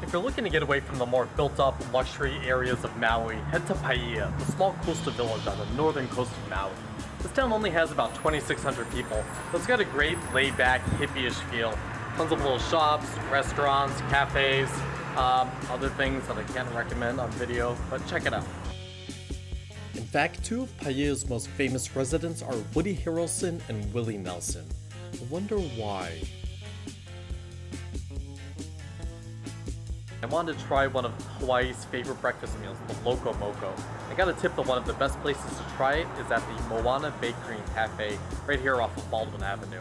If you're looking to get away from the more built-up luxury areas of Maui, head to Paia, the small coastal village on the northern coast of Maui. This town only has about 2,600 people, but it's got a great laid-back, hippie-ish feel. Tons of little shops, restaurants, cafes, other things that I can't recommend on video, but check it out. In fact, two of Paia's most famous residents are Woody Harrelson and Willie Nelson. I wonder why. I wanted to try one of Hawaii's favorite breakfast meals, the Loco Moco. I got a tip that one of the best places to try it is at the Moana Bakery and Cafe, right here off of Baldwin Avenue.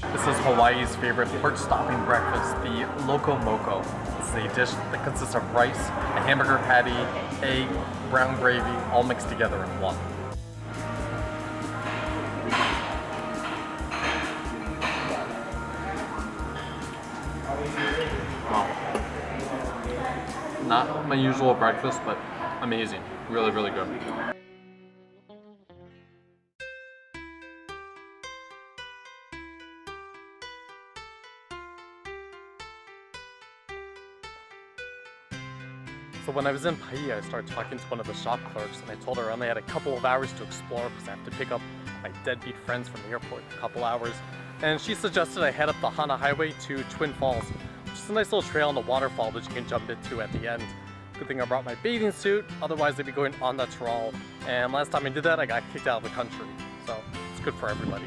This is Hawaii's favorite porch-stopping breakfast, the Loco Moco. This is a dish that consists of rice, a hamburger patty, egg, brown gravy, all mixed together in one. Wow. Not my usual breakfast, but amazing. Really, really good. So when I was in Paia, I started talking to one of the shop clerks, and I told her I only had a couple of hours to explore because I have to pick up my deadbeat friends from the airport in a couple hours. And she suggested I head up the Hana Highway to Twin Falls, which is a nice little trail and a waterfall that you can jump into at the end. Good thing I brought my bathing suit, otherwise I'd be going on that trawl. And last time I did that, I got kicked out of the country. So it's good for everybody.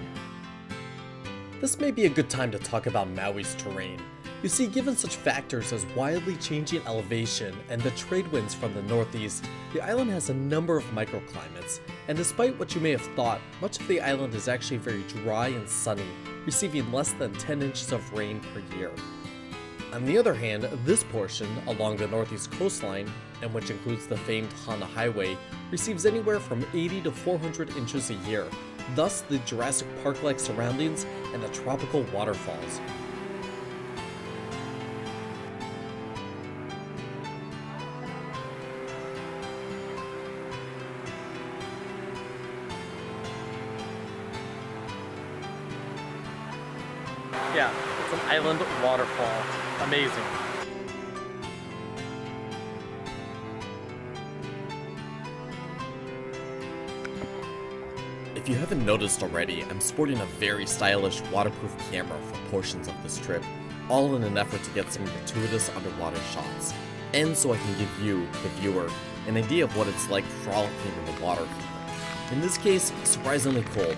This may be a good time to talk about Maui's terrain. You see, given such factors as wildly changing elevation and the trade winds from the northeast, the island has a number of microclimates, and despite what you may have thought, much of the island is actually very dry and sunny, receiving less than 10 inches of rain per year. On the other hand, this portion, along the northeast coastline, and which includes the famed Hana Highway, receives anywhere from 80 to 400 inches a year, thus the Jurassic Park-like surroundings and the tropical waterfalls. Yeah, it's an island waterfall. Amazing. If you haven't noticed already, I'm sporting a very stylish waterproof camera for portions of this trip, all in an effort to get some gratuitous underwater shots, and so I can give you, the viewer, an idea of what it's like frolicking in the water here. In this case, surprisingly cold,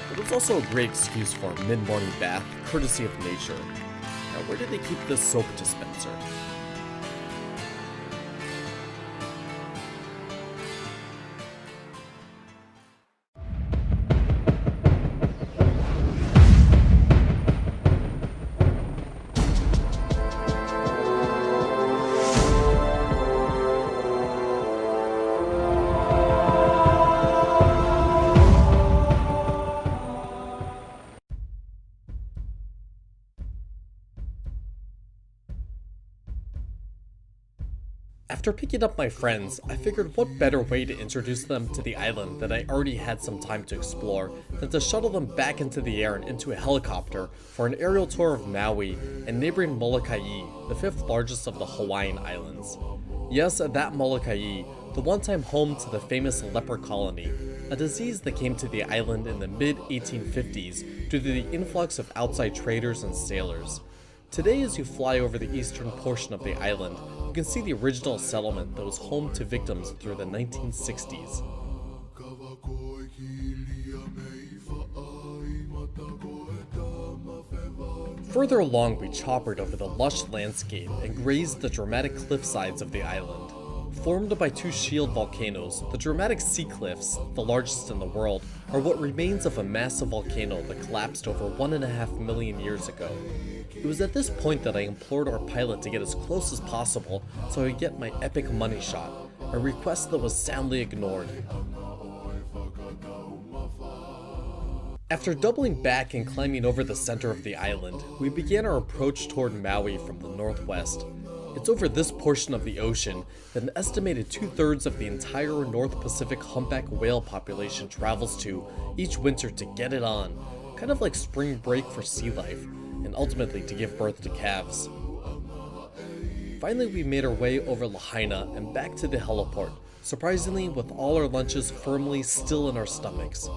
but it's also a great excuse for a mid-morning bath, courtesy of nature. Now, where did they keep this soap dispenser? After picking up my friends, I figured what better way to introduce them to the island that I already had some time to explore than to shuttle them back into the air and into a helicopter for an aerial tour of Maui and neighboring Moloka'i, the 5th largest of the Hawaiian Islands. Yes, that Moloka'i, the one-time home to the famous leper colony, a disease that came to the island in the mid-1850s due to the influx of outside traders and sailors. Today, as you fly over the eastern portion of the island, you can see the original settlement that was home to victims through the 1960s. Further along, we choppered over the lush landscape and grazed the dramatic cliff sides of the island. Formed by two shield volcanoes, the dramatic sea cliffs, the largest in the world, are what remains of a massive volcano that collapsed over 1.5 million years ago. It was at this point that I implored our pilot to get as close as possible so I could get my epic money shot, a request that was soundly ignored. After doubling back and climbing over the center of the island, we began our approach toward Maui from the northwest. It's over this portion of the ocean that an estimated 2/3 of the entire North Pacific humpback whale population travels to each winter to get it on. kind of like spring break for sea life, and ultimately to give birth to calves. Finally, we made our way over Lahaina and back to the heliport, surprisingly with all our lunches firmly still in our stomachs.